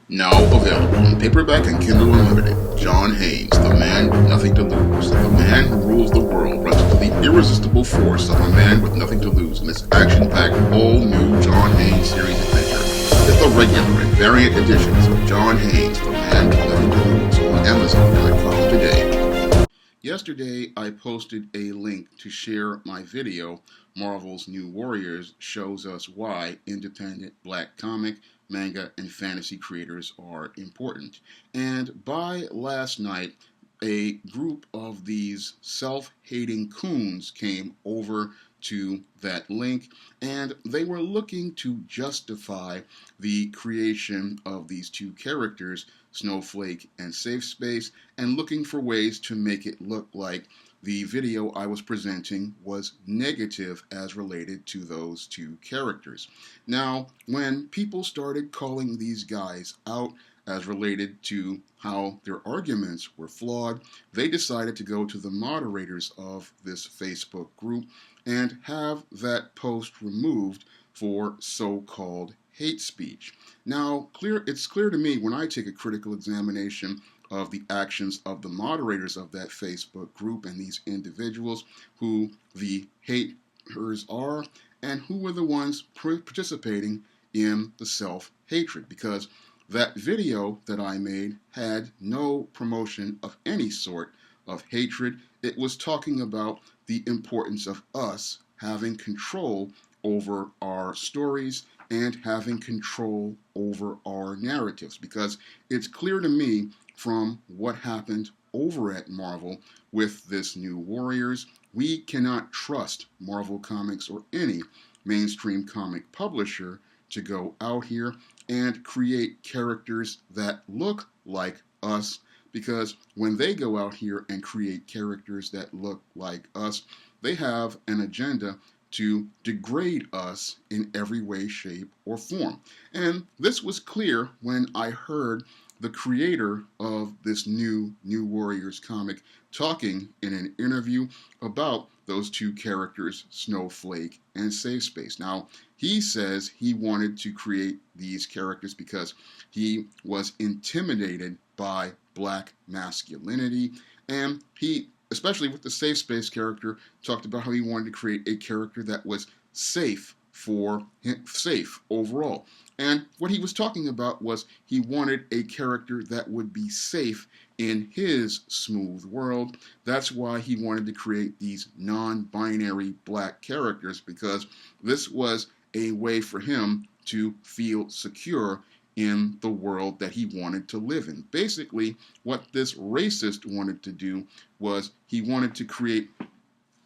Now available in paperback and Kindle Unlimited. John Haynes, the man with nothing to lose. The man who rules the world runs into the irresistible force of a man with nothing to lose in this action-packed, all-new John Haynes series adventure. Get the regular and variant editions of John Haynes, the man with nothing to lose on Amazon.com today. Yesterday, I posted a link to share my video, Marvel's New Warriors shows us why independent black comic, manga, and fantasy creators are important. And by last night, a group of these self-hating coons came over to that link, and they were looking to justify the creation of these two characters, Snowflake and Safe Space, and looking for ways to make it look like the video I was presenting was negative as related to those two characters. Now, when people started calling these guys out as related to how their arguments were flawed, they decided to go to the moderators of this Facebook group and have that post removed for so-called hate speech. Now, it's clear to me when I take a critical examination of the actions of the moderators of that Facebook group and these individuals who the haters are and who were the ones participating in the self-hatred, because that video that I made had no promotion of any sort of hatred. It was talking about the importance of us having control over our stories and having control over our narratives, because it's clear to me from what happened over at Marvel with this New Warriors, we cannot trust Marvel Comics or any mainstream comic publisher to go out here and create characters that look like us, because when they go out here and create characters that look like us, they have an agenda to degrade us in every way, shape, or form. And this was clear when I heard the creator of this New Warriors comic talking in an interview about those two characters, Snowflake and Safe Space. Now, he says he wanted to create these characters because he was intimidated by black masculinity, and he, especially with the Safe Space character, talked about how he wanted to create a character that was safe overall. And what he was talking about was he wanted a character that would be safe in his smooth world. That's why he wanted to create these non-binary black characters, because this was a way for him to feel secure in the world that he wanted to live in. Basically, what this racist wanted to do was he wanted to create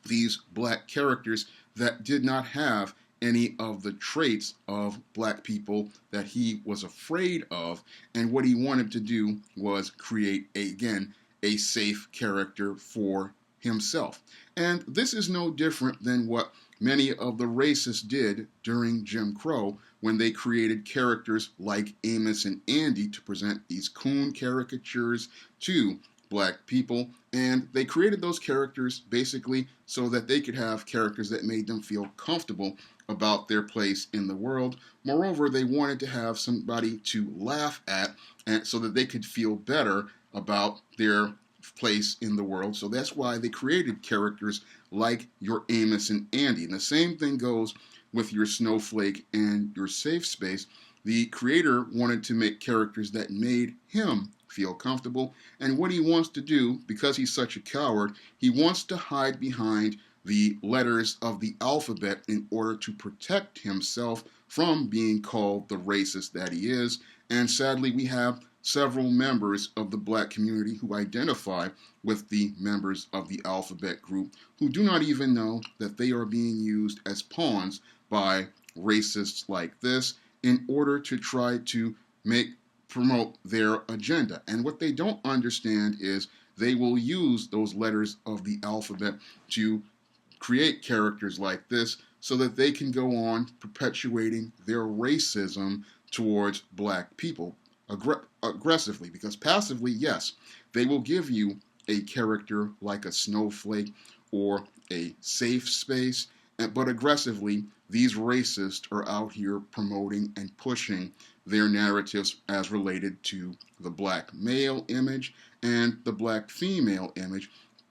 these black characters that did not have any of the traits of black people that he was afraid of, and what he wanted to do was create, again, a safe character for himself. And this is no different than what many of the racists did during Jim Crow when they created characters like Amos and Andy to present these coon caricatures to black people, and they created those characters basically so that they could have characters that made them feel comfortable about their place in the world. Moreover, they wanted to have somebody to laugh at, and so that they could feel better about their place in the world. So that's why they created characters like your Amos and Andy. And the same thing goes with your Snowflake and your Safe Space. The creator wanted to make characters that made him feel comfortable, and what he wants to do, because he's such a coward, he wants to hide behind the letters of the alphabet in order to protect himself from being called the racist that he is. And sadly, we have several members of the black community who identify with the members of the alphabet group who do not even know that they are being used as pawns by racists like this in order to try to promote their agenda. And what they don't understand is they will use those letters of the alphabet to create characters like this so that they can go on perpetuating their racism towards black people aggressively. Because passively, yes, they will give you a character like a Snowflake or a Safe Space, but aggressively, these racists are out here promoting and pushing their narratives as related to the black male image and the black female image,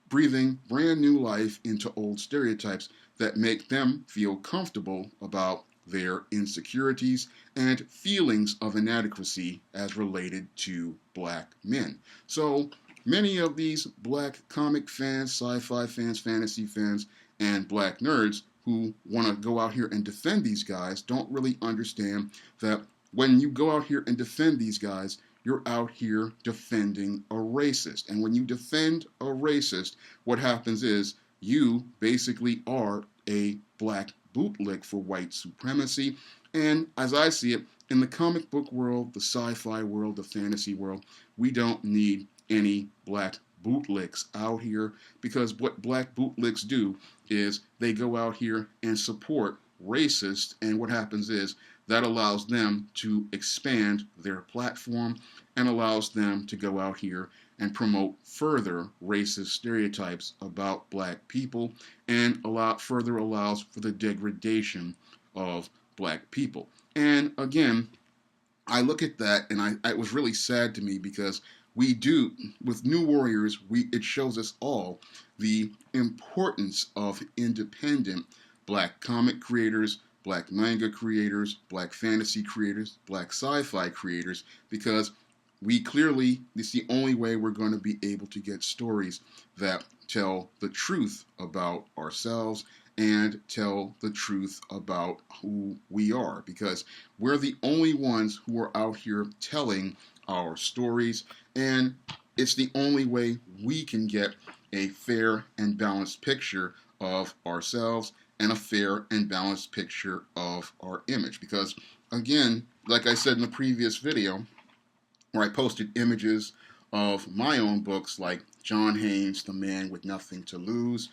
breathing brand new life into old stereotypes that make them feel comfortable about their insecurities and feelings of inadequacy as related to black men. So many of these black comic fans, sci-fi fans, fantasy fans, and black nerds who want to go out here and defend these guys don't really understand that when you go out here and defend these guys, you're out here defending a racist. And when you defend a racist, what happens is you basically are a black bootleg for white supremacy. And as I see it, in the comic book world, the sci-fi world, the fantasy world, we don't need any black bootlegs out here, because what black bootlegs do is they go out here and support racists, and what happens is that allows them to expand their platform and allows them to go out here and promote further racist stereotypes about black people, and further allows for the degradation of black people. And again, I look at that and it was really sad to me, because we do, with New Warriors, it shows us all the importance of independent black comic creators, black manga creators, black fantasy creators, black sci-fi creators, because it's the only way we're going to be able to get stories that tell the truth about ourselves and tell the truth about who we are, because we're the only ones who are out here telling our stories, and it's the only way we can get a fair and balanced picture of ourselves and a fair and balanced picture of our image. Because again, like I said in the previous video, where I posted images of my own books like John Haynes, The Man with Nothing to Lose,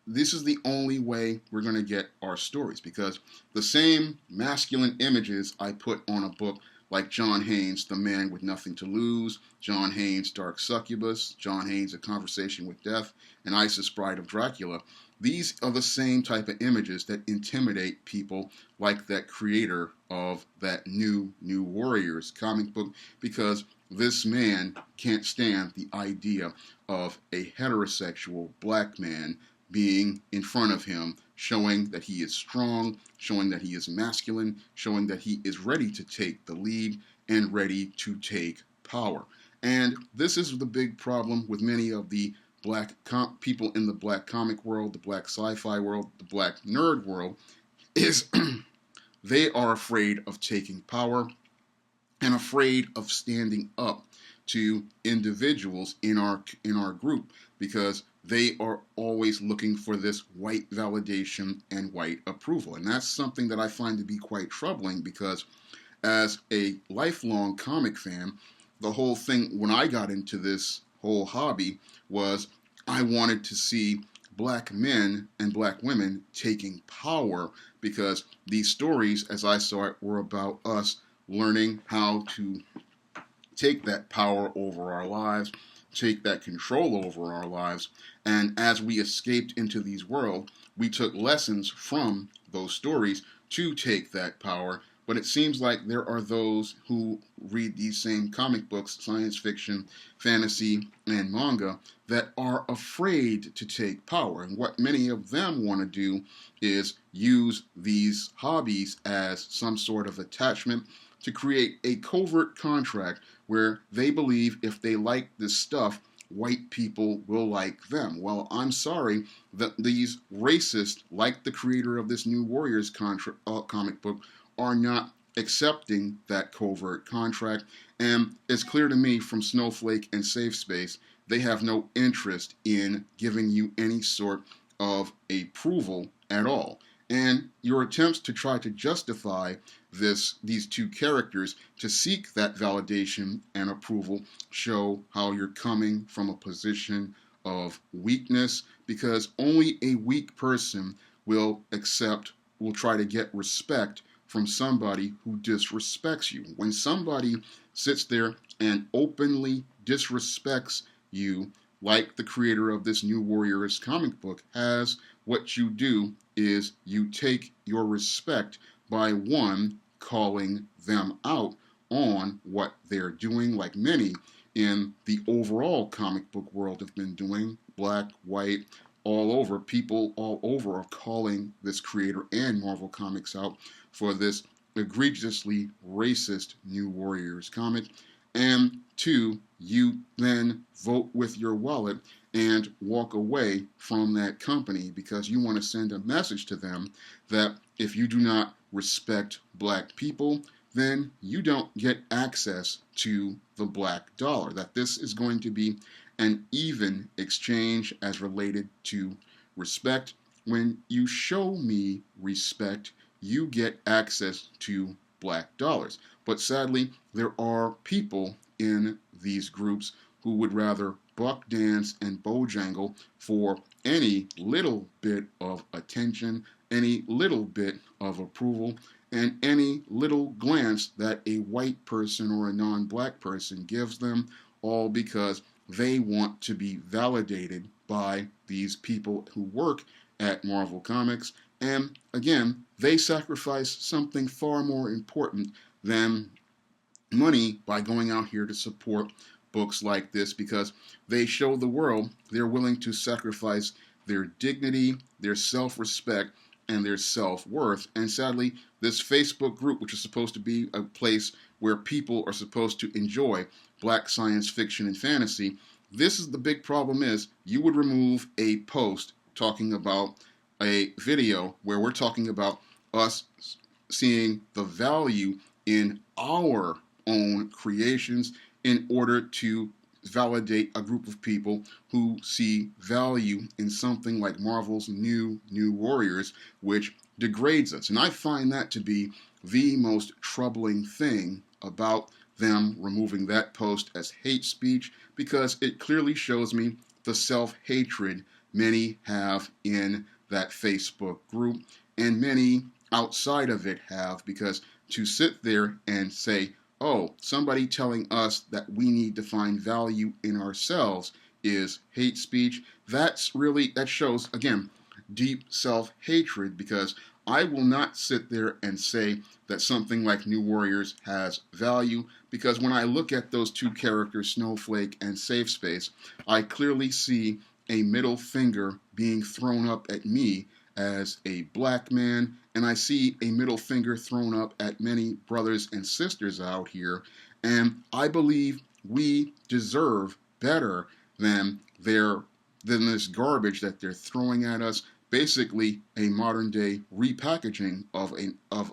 this is the only way we're going to get our stories, because the same masculine images I put on a book like John Haynes, The Man with Nothing to Lose, John Haynes, Dark Succubus, John Haynes, A Conversation with Death, and Isis, Bride of Dracula. These are the same type of images that intimidate people like that creator of that New Warriors comic book, because this man can't stand the idea of a heterosexual black man being in front of him, showing that he is strong, showing that he is masculine, showing that he is ready to take the lead and ready to take power. And this is the big problem with many of the black people in the black comic world, the black sci-fi world, the black nerd world, is they are afraid of taking power and afraid of standing up to individuals in our group, because they are always looking for this white validation and white approval. And that's something that I find to be quite troubling, because as a lifelong comic fan, the whole thing when I got into this whole hobby was I wanted to see black men and black women taking power, because these stories, as I saw it, were about us learning how to take that power over our lives, take that control over our lives. And as we escaped into these worlds, we took lessons from those stories to take that power. But it seems like there are those who read these same comic books, science fiction, fantasy, and manga, that are afraid to take power. And what many of them want to do is use these hobbies as some sort of attachment to create a covert contract where they believe if they like this stuff, white people will like them. Well, I'm sorry that these racists, like the creator of this New Warriors comic book, are not accepting that covert contract. And it's clear to me from Snowflake and Safe Space, they have no interest in giving you any sort of approval at all. And your attempts to try to justify these two characters to seek that validation and approval show how you're coming from a position of weakness, because only a weak person will try to get respect from somebody who disrespects you. When somebody sits there and openly disrespects you, like the creator of this New Warriors comic book has, what you do is you take your respect by, one, calling them out on what they're doing, like many in the overall comic book world have been doing, black, white, all over. People all over are calling this creator and Marvel Comics out for this egregiously racist New Warriors comic. And two, you then vote with your wallet and walk away from that company because you want to send a message to them that if you do not respect black people, then you don't get access to the black dollar. That this is going to be an even exchange as related to respect. When you show me respect, you get access to black dollars. But sadly, there are people in these groups who would rather buck dance and bojangle for any little bit of attention, any little bit of approval, and any little glance that a white person or a non-black person gives them, all because they want to be validated by these people who work at Marvel Comics. And again, they sacrifice something far more important than money by going out here to support books like this, because they show the world they're willing to sacrifice their dignity, their self-respect, and their self-worth. And sadly, this Facebook group, which is supposed to be a place where people are supposed to enjoy black science fiction and fantasy, this is the big problem: is you would remove a post talking about a video where we're talking about us seeing the value in our own creations in order to validate a group of people who see value in something like Marvel's New Warriors, which degrades us. And I find that to be the most troubling thing about them removing that post as hate speech, because it clearly shows me the self-hatred many have in that Facebook group, and many outside of it have, because to sit there and say, oh, somebody telling us that we need to find value in ourselves is hate speech, that shows, again, deep self-hatred, because I will not sit there and say that something like New Warriors has value, because when I look at those two characters, Snowflake and Safe Space, I clearly see a middle finger being thrown up at me as a black man, and I see a middle finger thrown up at many brothers and sisters out here, and I believe we deserve better than this garbage that they're throwing at us. Basically, a modern day repackaging of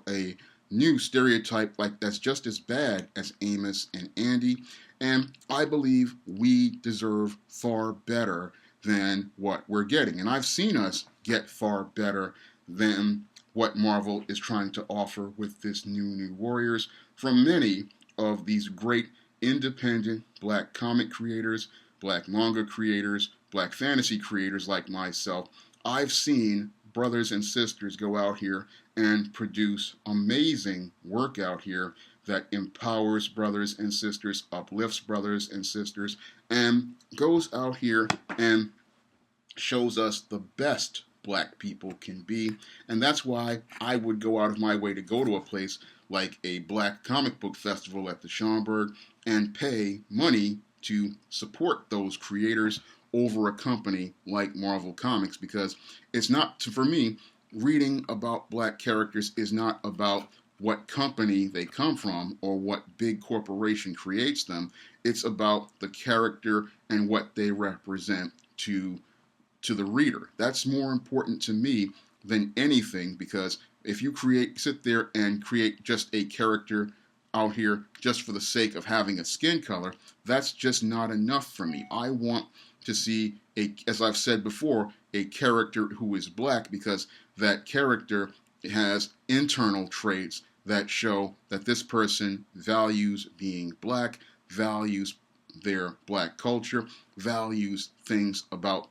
a new stereotype like that's just as bad as Amos and Andy, and I believe we deserve far better than what we're getting. And I've seen us get far better than what Marvel is trying to offer with this New Warriors from many of these great independent black comic creators, black manga creators, black fantasy creators like myself. I've seen brothers and sisters go out here and produce amazing work out here that empowers brothers and sisters, uplifts brothers and sisters, and goes out here and shows us the best black people can be. And that's why I would go out of my way to go to a place like a black comic book festival at the Schomburg and pay money to support those creators over a company like Marvel Comics, because it's not, for me, reading about black characters is not about what company they come from or what big corporation creates them. It's about the character and what they represent to the reader. That's more important to me than anything, because if you sit there and create just a character out here just for the sake of having a skin color, that's just not enough for me. I want to see, as I've said before, a character who is black, because that character has internal traits that show that this person values being black, values their black culture, values things about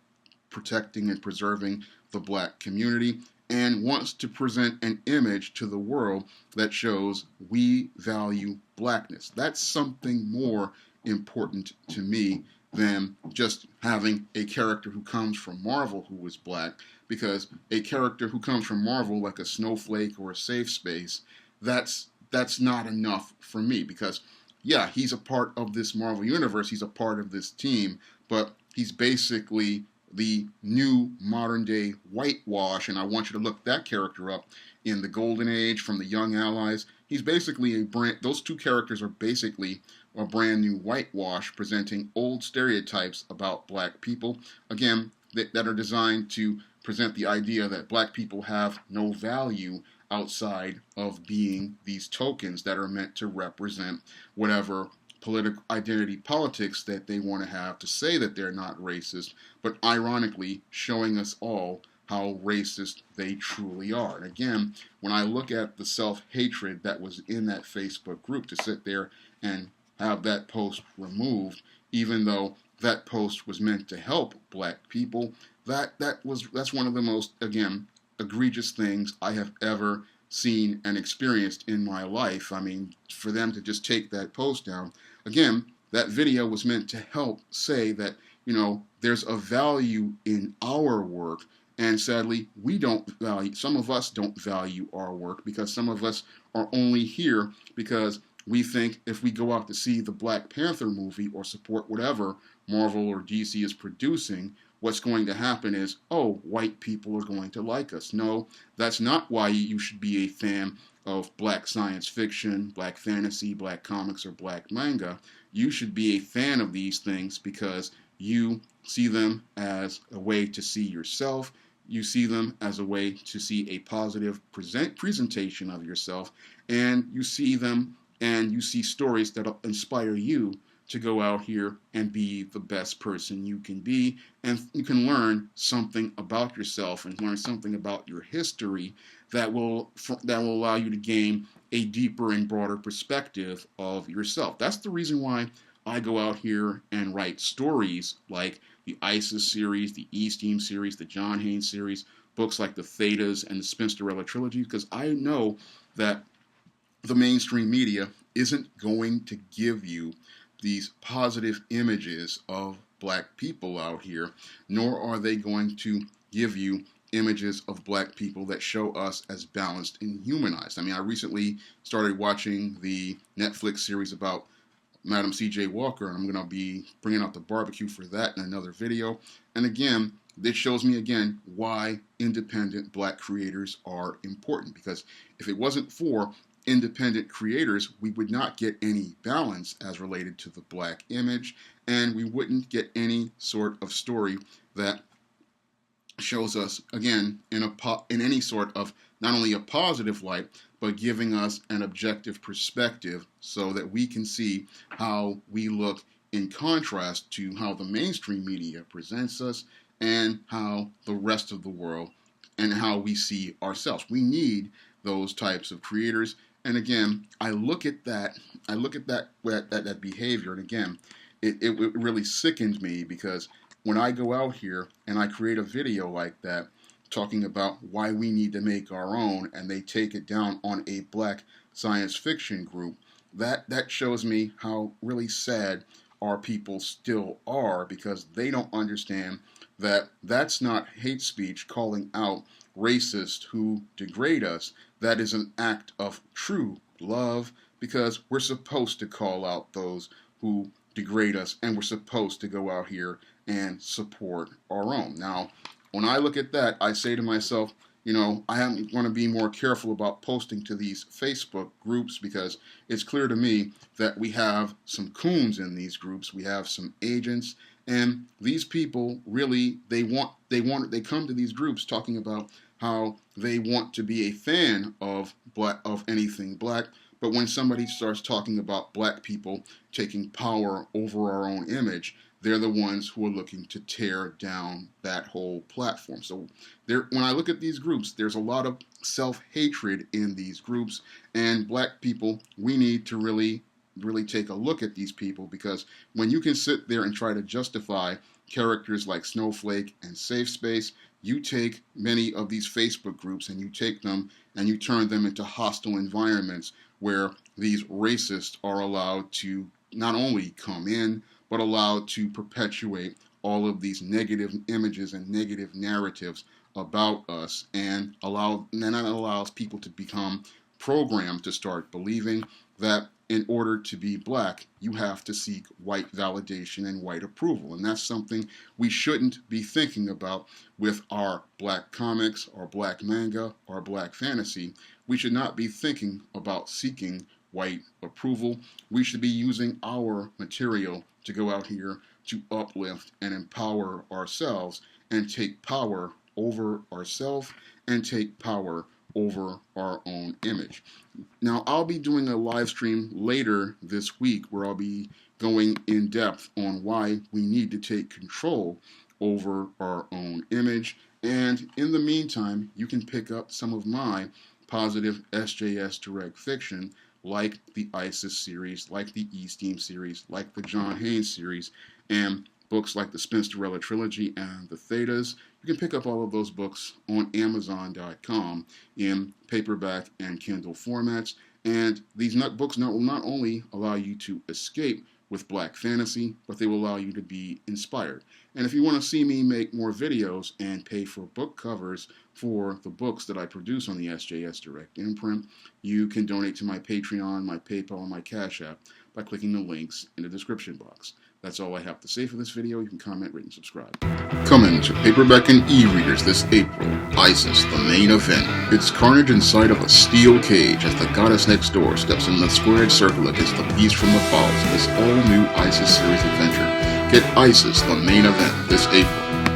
protecting and preserving the black community, and wants to present an image to the world that shows we value blackness. That's something more important to me than just having a character who comes from Marvel who is black, because a character who comes from Marvel, like a Snowflake or a Safe Space, that's that's not enough for me because, yeah, he's a part of this Marvel universe. He's a part of this team, but he's basically the new modern day whitewash. And I want you to look that character up in the Golden Age from the Young Allies. He's basically a brand. Those two characters are basically a brand new whitewash presenting old stereotypes about black people. Again, that are designed to present the idea that black people have no value outside of being these tokens that are meant to represent whatever political identity politics that they want to have to say that they're not racist, but ironically showing us all how racist they truly are. And again, when I look at the self-hatred that was in that Facebook group, to sit there and have that post removed, even though that post was meant to help black people, that's one of the most, again, egregious things I have ever seen and experienced in my life. I mean, for them to just take that post down, again, that video was meant to help say that, there's a value in our work, and sadly, some of us don't value our work because some of us are only here because we think if we go out to see the Black Panther movie or support whatever Marvel or DC is producing, what's going to happen is, oh, white people are going to like us. No, that's not why you should be a fan of black science fiction, black fantasy, black comics, or black manga. You should be a fan of these things because you see them as a way to see yourself. You see them as a way to see a positive presentation of yourself, and you see them and you see stories that inspire you to go out here and be the best person you can be, and you can learn something about yourself and learn something about your history that will allow you to gain a deeper and broader perspective of yourself. That's the reason why I go out here and write stories like the ISIS series, the E-Steam series, the John Haynes series, books like the Thetas and the Spinsterella trilogy, because I know that the mainstream media isn't going to give you these positive images of black people out here, nor are they going to give you images of black people that show us as balanced and humanized. I mean, I recently started watching the Netflix series about Madam C.J. Walker, and I'm going to be bringing out the barbecue for that in another video. And again, this shows me again why independent black creators are important, because if it wasn't for independent creators, we would not get any balance as related to the black image, and we wouldn't get any sort of story that shows us, again, in any sort of not only a positive light, but giving us an objective perspective so that we can see how we look in contrast to how the mainstream media presents us and how the rest of the world and how we see ourselves. We need those types of creators. And again, I look at that behavior, and again, it really sickens me, because when I go out here and I create a video like that, talking about why we need to make our own, and they take it down on a black science fiction group, that shows me how really sad our people still are, because they don't understand that that's not hate speech calling out racists who degrade us. That is an act of true love, because we're supposed to call out those who degrade us, and we're supposed to go out here and support our own. Now, when I look at that, I say to myself, I am going to be more careful about posting to these Facebook groups, because it's clear to me that we have some coons in these groups. We have some agents, and these people really, they come to these groups talking about how they want to be a fan of anything black. But when somebody starts talking about black people taking power over our own image, they're the ones who are looking to tear down that whole platform. So when I look at these groups, there's a lot of self-hatred in these groups, and black people, we need to really take a look at these people, because when you can sit there and try to justify characters like Snowflake and Safe Space, you take many of these Facebook groups and you take them and you turn them into hostile environments where these racists are allowed to not only come in, but allowed to perpetuate all of these negative images and negative narratives about us, and that allows people to become programmed to start believing that in order to be black, you have to seek white validation and white approval. And that's something we shouldn't be thinking about with our black comics, our black manga, our black fantasy. We should not be thinking about seeking white approval. We should be using our material to go out here to uplift and empower ourselves and take power over ourselves and take power over our own image. Now, I'll be doing a live stream later this week where I'll be going in depth on why we need to take control over our own image. And in the meantime, you can pick up some of my positive SJS direct fiction, like the ISIS series, like the E-Steam series, like the John Haynes series, and books like the Spinsterella trilogy and the Thetas. You can pick up all of those books on Amazon.com in paperback and Kindle formats. And these books will not only allow you to escape with black fantasy, but they will allow you to be inspired. And if you want to see me make more videos and pay for book covers for the books that I produce on the SJS Direct imprint, you can donate to my Patreon, my PayPal, and my Cash App by clicking the links in the description box. That's all I have to say for this video. You can comment, rate, and subscribe. Coming to paperback and e-readers this April, ISIS, the main event. It's carnage inside of a steel cage as the goddess next door steps in the squared circle against the beast from the falls in this all-new ISIS series adventure. Get ISIS, the main event, this April.